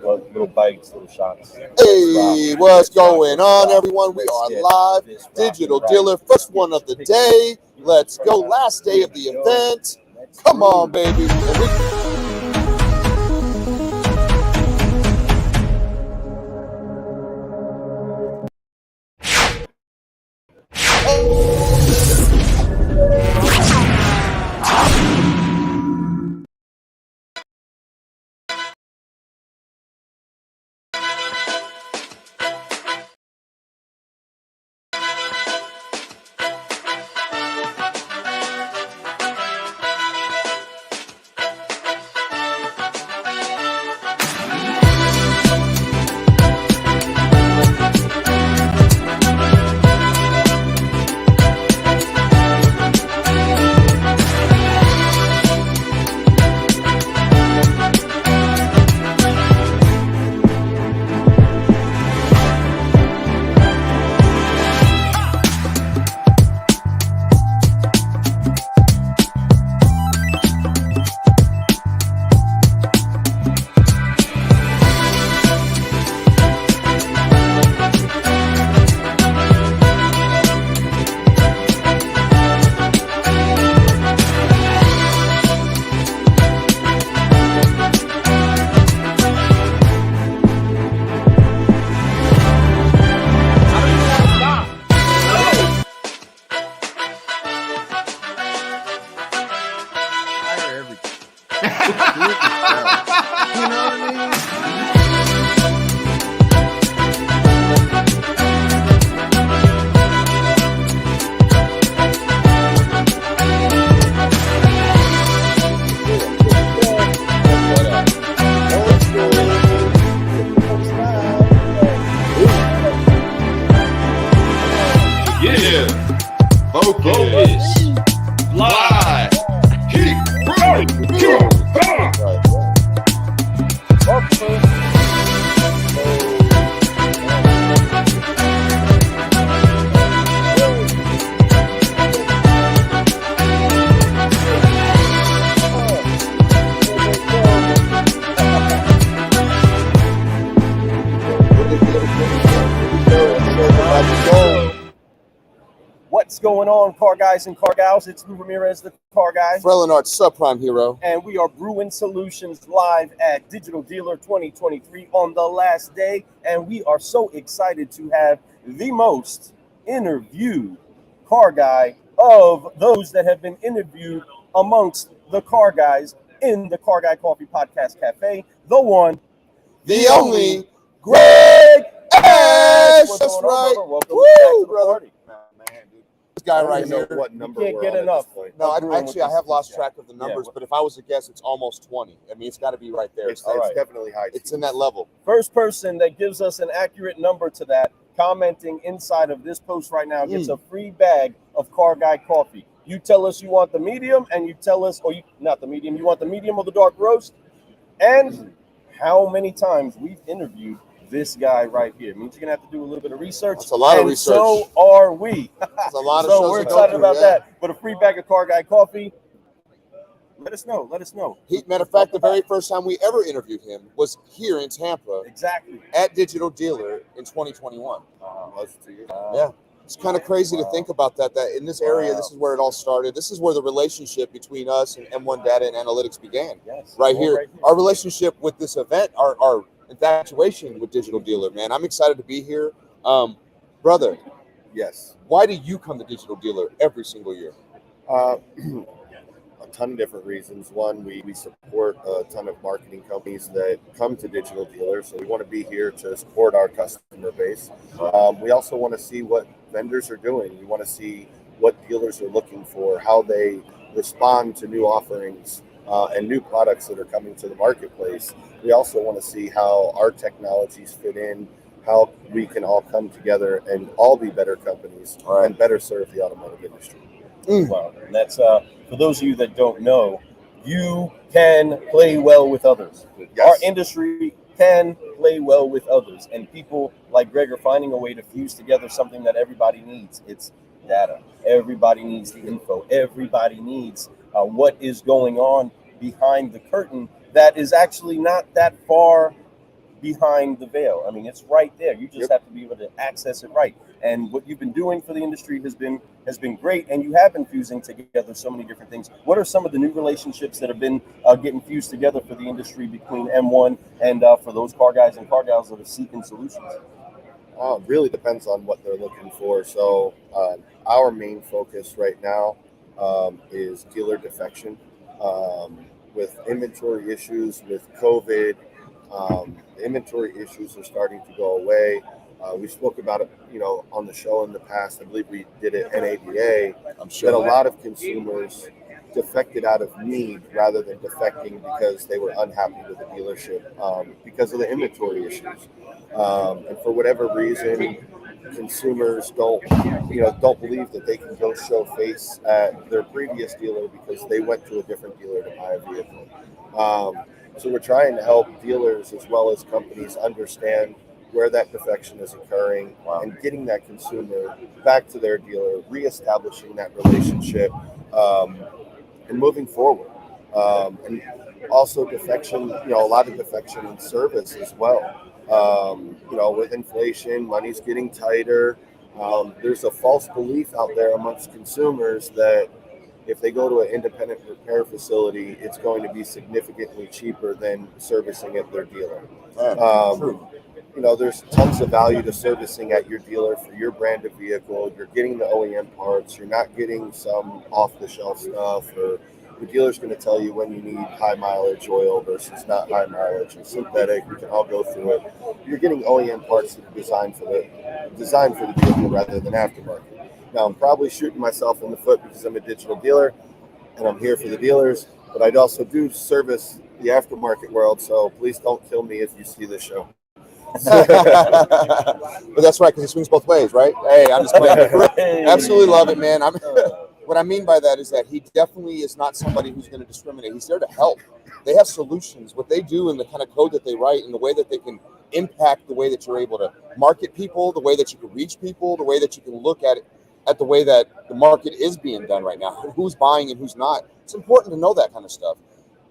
Little bites, little shots. Hey, what's going on, everyone? We are live, Digital Dealer, first one of the day. Let's go. Last day of the event. Come on, baby. What's going on, car guys and car gals? It's Lou Ramirez, the car guy. Frelinart Subprime Hero. And we are Brewing Solutions live at Digital Dealer 2023 on the last day. And we are so excited to have the most interviewed car guy of those that have been interviewed amongst the car guys in the Car Guy Coffee Podcast Cafe. The one, the only, Greg Ashe. That's right. Welcome back to the party. This guy right here. What number you can't get enough. No, I have lost track of the numbers, but if I was to guess, it's almost 20. I mean, it's got to be right there. It's definitely high. It's in that level. First person that gives us an accurate number to that, commenting inside of this post right now, gets a free bag of Car Guy coffee. You tell us you want the medium, and you tell us, not the medium, you want the medium or the dark roast, and how many times we've interviewed this guy right here. It means you're gonna have to do a little bit of research. That's a lot of research. So are we. That's a lot of so shows we're to go excited through, about that. But a free bag of Car Guy coffee. Let us know. Matter of fact, the very first time we ever interviewed him was here in Tampa. Exactly. At Digital Dealer in 2021. Yeah. It's kind of crazy to think about that in this area, this is where it all started. This is where the relationship between us and M1 Data and Analytics began. Yes. Right here. Our relationship with this event, our infatuation with Digital Dealer, man. I'm excited to be here. Brother. Yes. Why do you come to Digital Dealer every single year? A ton of different reasons. One, we support a ton of marketing companies that come to Digital Dealer, so we want to be here to support our customer base. We also want to see what vendors are doing. We want to see what dealers are looking for, how they respond to new offerings and new products that are coming to the marketplace. We also want to see how our technologies fit in, how we can all come together and all be better companies and better serve the automotive industry. Wow. And that's for those of you that don't know, you can play well with others. Yes. Our industry can play well with others, and people like Greg are finding a way to fuse together something that everybody needs. It's data. Everybody needs the info. Everybody needs what is going on behind the curtain that is actually not that far behind the veil. I mean, it's right there. You just have to be able to access it right. And what you've been doing for the industry has been great. And you have been fusing together so many different things. What are some of the new relationships that have been getting fused together for the industry between M1 and for those car guys and car gals that are seeking solutions? Really depends on what they're looking for. So our main focus right now is dealer defection. With inventory issues, with COVID, the inventory issues are starting to go away. We spoke about it, on the show in the past. I believe we did it NADA. I'm sure that a lot of consumers defected out of need rather than defecting because they were unhappy with the dealership because of the inventory issues. And for whatever reason, consumers don't believe that they can go show face at their previous dealer because they went to a different dealer to buy a vehicle. So we're trying to help dealers as well as companies understand where that defection is occurring and getting that consumer back to their dealer, reestablishing that relationship, and moving forward. And also defection, a lot of defection in service as well. With inflation, money's getting tighter. There's a false belief out there amongst consumers that if they go to an independent repair facility, it's going to be significantly cheaper than servicing at their dealer. True. There's tons of value to servicing at your dealer for your brand of vehicle. You're getting the OEM parts. You're not getting some off-the-shelf stuff, or the dealer's going to tell you when you need high mileage oil versus not high mileage and synthetic. We can all go through it. You're getting OEM parts that are designed for the vehicle rather than aftermarket. Now, I'm probably shooting myself in the foot because I'm a digital dealer and I'm here for the dealers, but I also do service the aftermarket world. So please don't kill me if you see this show. But that's right, because it swings both ways, right? Hey, I'm just playing. Hey. Absolutely love it, man. What I mean by that is that he definitely is not somebody who's going to discriminate. He's there to help. They have solutions. What they do and the kind of code that they write and the way that they can impact the way that you're able to market people, the way that you can reach people, the way that you can look at it, at the way that the market is being done right now, who's buying and who's not. It's important to know that kind of stuff.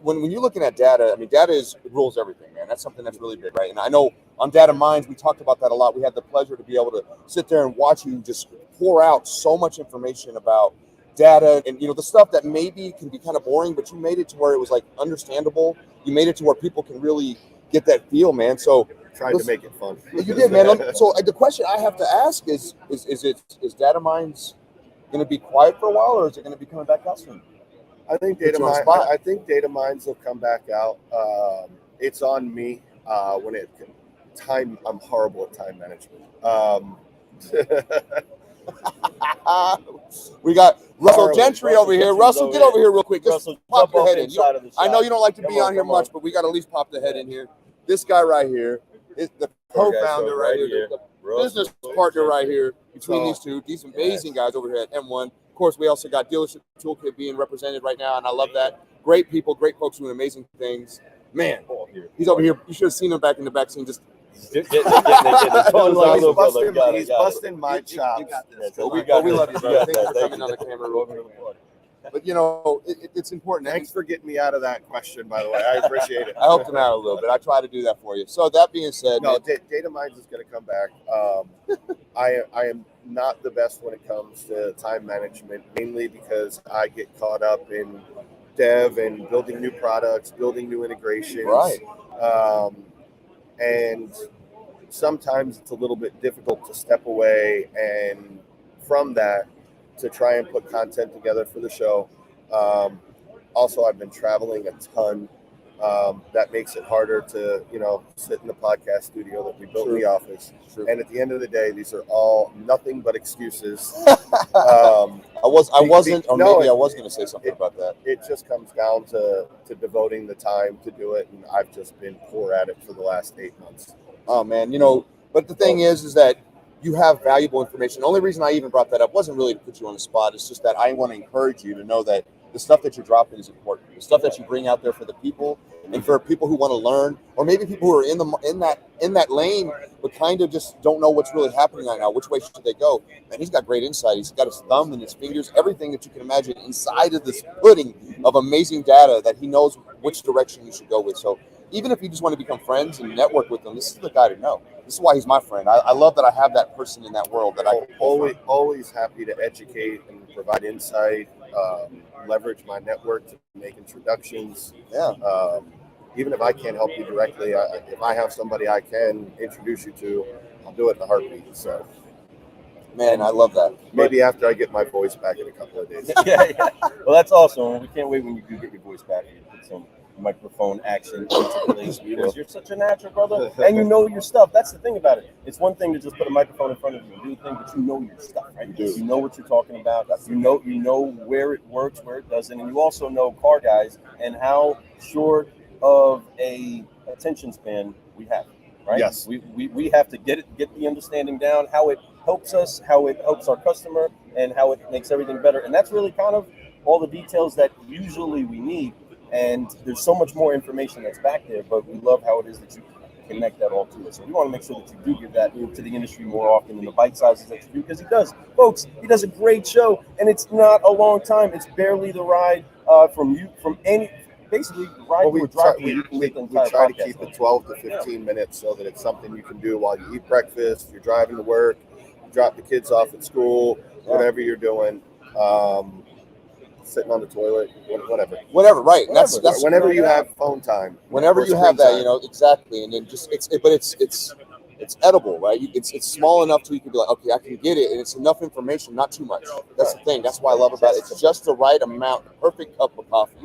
When you're looking at data, I mean, data rules everything, man. That's something that's really big, right? And I know on Data Minds, we talked about that a lot. We had the pleasure to be able to sit there and watch you just pour out so much information about data and, the stuff that maybe can be kind of boring, but you made it to where it was like understandable. You made it to where people can really get that feel, man. So Trying to make it fun. You did, man. So the question I have to ask is Data Minds going to be quiet for a while, or is it going to be coming back out soon? I think Data Minds will come back out. It's on me I'm horrible at time management. We got Russell Gentry over here. Russell, get over here real quick. Just pop your head in. I know you don't like to be on here much, but we got to at least pop the head in here. This guy right here is the co-founder right here, the business partner right here between these amazing guys over here at M1. Of course, we also got Dealership Toolkit being represented right now, and I love that. Great people, great folks doing amazing things. Man, he's over here. You should have seen him back in the back scene. Just He's busting my chops. We love you, brother. Thanks for coming on the camera. But it's important. Thanks for getting me out of that question, by the way. I appreciate it. I helped him out a little bit. I try to do that for you. So that being said, Data Minds is going to come back. I am not the best when it comes to time management, mainly because I get caught up in dev and building new products, building new integrations. Right. And sometimes it's a little bit difficult to step away and from that to try and put content together for the show. Also, I've been traveling a ton. That makes it harder to, sit in the podcast studio that we built in the office. True. And at the end of the day, these are all nothing but excuses. I was going to say something about that. It just comes down to devoting the time to do it, and I've just been poor at it for the last 8 months. Oh man, but the thing is that you have valuable information. The only reason I even brought that up wasn't really to put you on the spot. It's just that I want to encourage you to know that the stuff that you're dropping is important. The stuff that you bring out there for the people and for people who want to learn, or maybe people who are in that lane, but kind of just don't know what's really happening right now. Which way should they go? And he's got great insight. He's got his thumb and his fingers, everything that you can imagine inside of this pudding of amazing data that he knows which direction you should go with. So even if you just want to become friends and network with them, this is the guy to know. This is why he's my friend. I love that I have that person in that world that I can pull from. Always happy to educate and provide insight, leverage my network to make introductions. Yeah. Even if I can't help you directly, if I have somebody I can introduce you to, I'll do it in a heartbeat. So, man, I love that. Maybe after I get my voice back in a couple of days. Yeah. Well, that's awesome. We can't wait when you do get your voice back. You put some microphone action into place because you're such a natural, brother, and you know your stuff. That's the thing about it. It's one thing to just put a microphone in front of you and do the thing, but you know your stuff, right? You know what you're talking about. You know where it works, where it doesn't, and you also know car guys and how short of a attention span we have, right? Yes. We have to get the understanding down, how it helps us, how it helps our customer, and how it makes everything better. And that's really kind of all the details that usually we need. And there's so much more information that's back there, but we love how it is that you connect that all to it. So we want to make sure that you do give that to the industry more often in the bite sizes that you do, because he does. Folks, he does a great show, and it's not a long time. It's barely the ride basically the ride Well, we try to keep it 12 to 15 minutes so that it's something you can do while you eat breakfast, you're driving to work, you drop the kids off at school, whatever you're doing. Sitting on the toilet, whatever, right? And that's whenever you have phone time, whenever you have that, exactly. And then just it's edible, right? It's small enough to you can be like, okay, I can get it, and it's enough information, not too much. That's the thing. That's why I love about it. It's just the right amount, the perfect cup of coffee.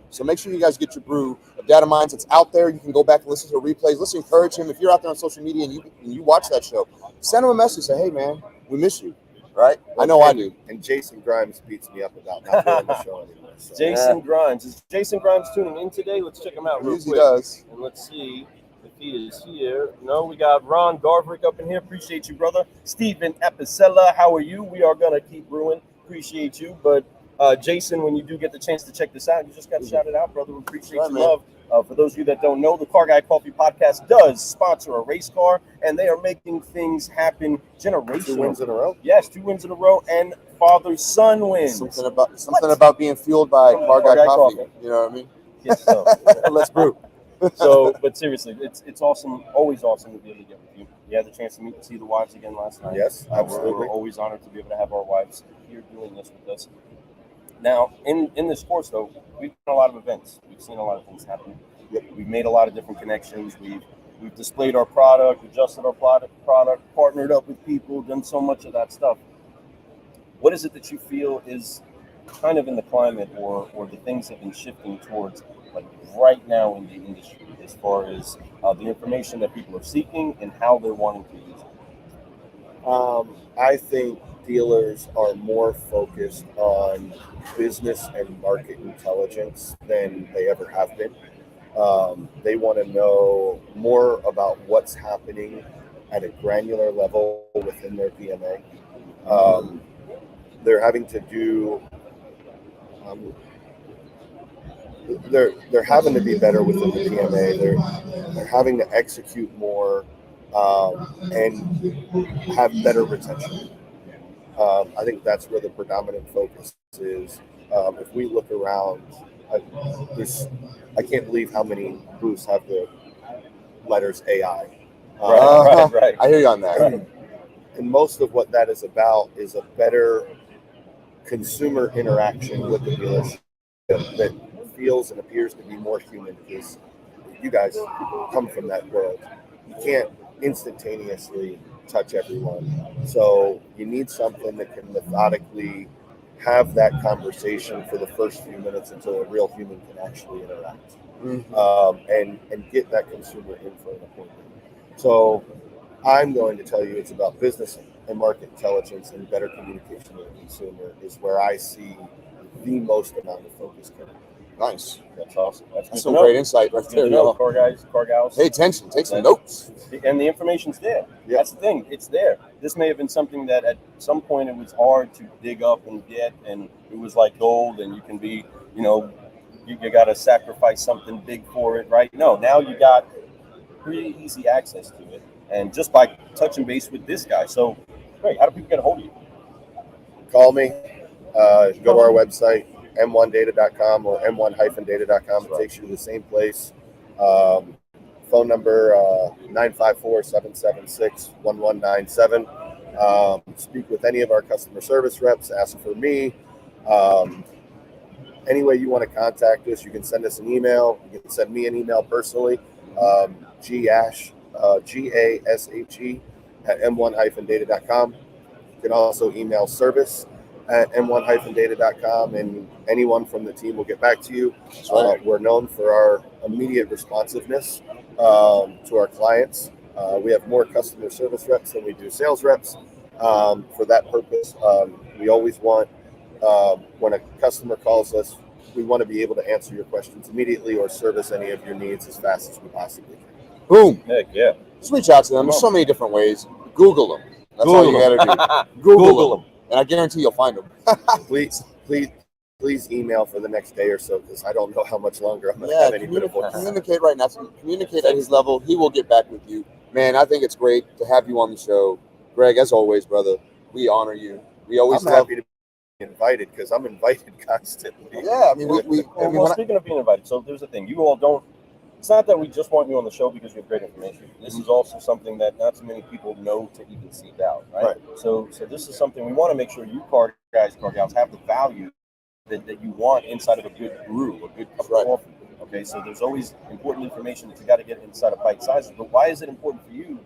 So make sure you guys get your brew of Data Minds. It's out there. You can go back and listen to replays. Let's encourage him. If you're out there on social media and you watch that show, send him a message. Say, hey man, we miss you. Right? I know I do. And Jason Grimes beats me up about not doing the show anymore. So. Jason Grimes. Is Jason Grimes tuning in today? Let's check him out real quick. He does. And let's see if he is here. No, we got Ron Garverick up in here. Appreciate you, brother. Stephen Epicella, how are you? We are going to keep brewing. Appreciate you. But Jason, when you do get the chance to check this out, you just got to shout it out, brother. We appreciate your love. For those of you that don't know, the Car Guy Coffee Podcast does sponsor a race car, and they are making things happen generationally. 2 wins in a row? Yes, 2 wins in a row, and father-son wins. Something about being fueled by Car Guy Coffee. You know what I mean? Yes, so. Let's brew. So, but seriously, it's awesome, always awesome to be able to get with you. You had the chance to meet and see the wives again last night. Yes, absolutely. We're always honored to be able to have our wives here doing this with us. Now, in this course, though, we've done a lot of events. We've seen a lot of things happen. We've made a lot of different connections. We've displayed our product, adjusted our product, partnered up with people, done so much of that stuff. What is it that you feel is kind of in the climate or the things have been shifting towards like right now in the industry as far as the information that people are seeking and how they're wanting to use it? I think dealers are more focused on business and market intelligence than they ever have been. They want to know more about what's happening at a granular level within their DMA. They're having to do. They're having to be better within the DMA. They're having to execute more and have better retention. I think that's where the predominant focus is. If we look around, I can't believe how many booths have the letters AI. Right. I hear you on that. And most of what that is about is a better consumer interaction with the dealership that feels and appears to be more human, because you guys come from that world. You can't instantaneously touch everyone. So you need something that can methodically have that conversation for the first few minutes until a real human can actually interact and get that consumer in for an appointment. So I'm going to tell you it's about business and market intelligence and better communication with the consumer is where I see the most amount of focus coming. Nice. That's awesome. That's some great insight right there. Car guys, car gals. Pay attention. Take some notes. And the information's there. Yep. That's the thing. It's there. This may have been something that at some point it was hard to dig up and get, and it was like gold, and you can be, you got to sacrifice something big for it, right? No, now you got pretty easy access to it, and just by touching base with this guy. So, great. How do people get a hold of you? Call me. Go to our website, m1data.com or m1-data.com. It takes you to the same place. Phone number 954-776-1197. Speak with any of our customer service reps. Ask for me. Any way you want to contact us, you can send us an email. You can send me an email personally, Gashe, Gashe at m1-data.com. You can also email service at m1-data.com, and anyone from the team will get back to you. We're known for our immediate responsiveness to our clients. We have more customer service reps than we do sales reps. For that purpose, we always want, when a customer calls us, we want to be able to answer your questions immediately or service any of your needs as fast as we possibly can. Boom. Heck yeah. Just reach out to them. There's so many different ways. Google them. That's Google all you got to do. Google them. And I guarantee you'll find them. Please email for the next day or so, because I don't know how much longer I'm going to have any bit of voice. Communicate right now. Communicate at his level. He will get back with you. Man, I think it's great to have you on the show. Greg, as always, brother, we honor you. We always love happy to be invited, because I'm invited constantly. Yeah, I mean, well, speaking of being invited, so there's the thing. You all don't, it's not that we just want you on the show because you have great information. This is also something that not too many people know to even seek out, right? So this is something we want to make sure you car guys, car gals have the value that you want inside of a good brew, a good cup of coffee. Okay, so there's always important information that you got to get inside of bite sizes. But why is it important for you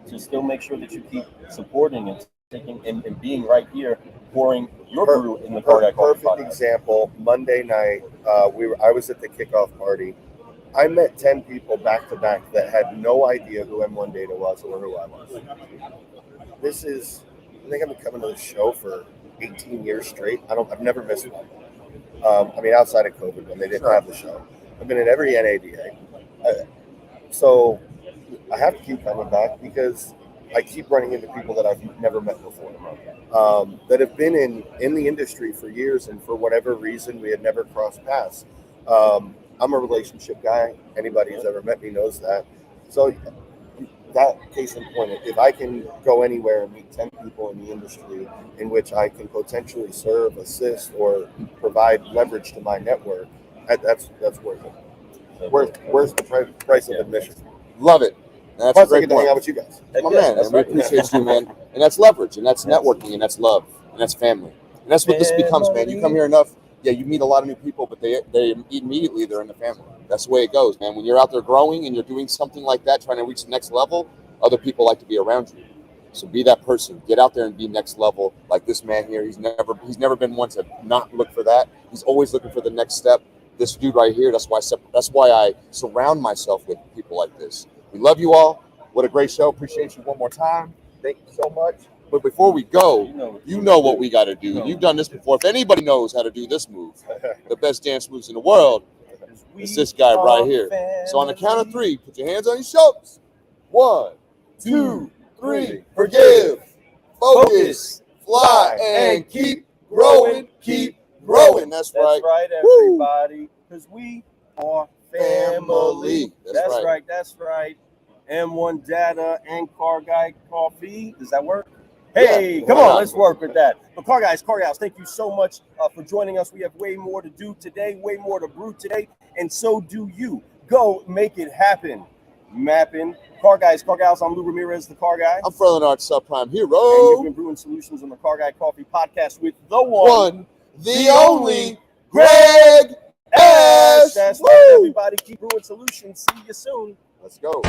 to still make sure that you keep supporting and taking and being right here, pouring your brew in the Car Guy Coffee Perfect example. Monday night, I was at the kickoff party. I met 10 people back to back that had no idea who M1 Data was or who I was. I think I've been coming to the show for 18 years straight. I've never missed one. I mean, outside of COVID when they didn't have the show. I've been at every NADA. So I have to keep coming back, because I keep running into people that I've never met before, that have been in the industry for years, and for whatever reason we had never crossed paths. I'm a relationship guy. Anybody who's ever met me knows that. So that case in point, if I can go anywhere and meet 10 people in the industry in which I can potentially serve, assist, or provide leverage to my network, that's worth it. Where's the price of admission? Love it. That's Plus, a great I get to hang out with you guys. My man, and we appreciate you, man. And that's leverage, and that's networking, and that's love, and that's family. And that's what this becomes, man. You come here enough, yeah, you meet a lot of new people, but they immediately they're in the family. That's the way it goes, man. When you're out there growing and you're doing something like that, trying to reach the next level, other people like to be around you. So be that person. Get out there and be next level. Like this man here, he's never been one to not look for that. He's always looking for the next step. This dude right here, that's why I surround myself with people like this. We love you all. What a great show. Appreciate you one more time. Thank you so much. But before we go, you know what we got to do. You've done this before. If anybody knows how to do this move, the best dance moves in the world, it's this guy right here. So on the count of 3, put your hands on your shoulders. 1, 2, 3. Forgive, focus, fly, and keep growing, keep growing. That's right. That's right, everybody. Because we are family. That's right. M1 Data and Car Guy Coffee. Does that work? Hey, come on, let's work with that. But car guys, thank you so much for joining us. We have way more to do today, way more to brew today, and so do you. Go make it happen. Mapping. Car guys, car gals, I'm Lou Ramirez, the Car Guy. I'm Furlan Art Subprime Hero. And you've been brewing solutions on the Car Guy Coffee podcast with the one, the only, Greg Ashe. That's right, everybody. Keep brewing solutions. See you soon. Let's go.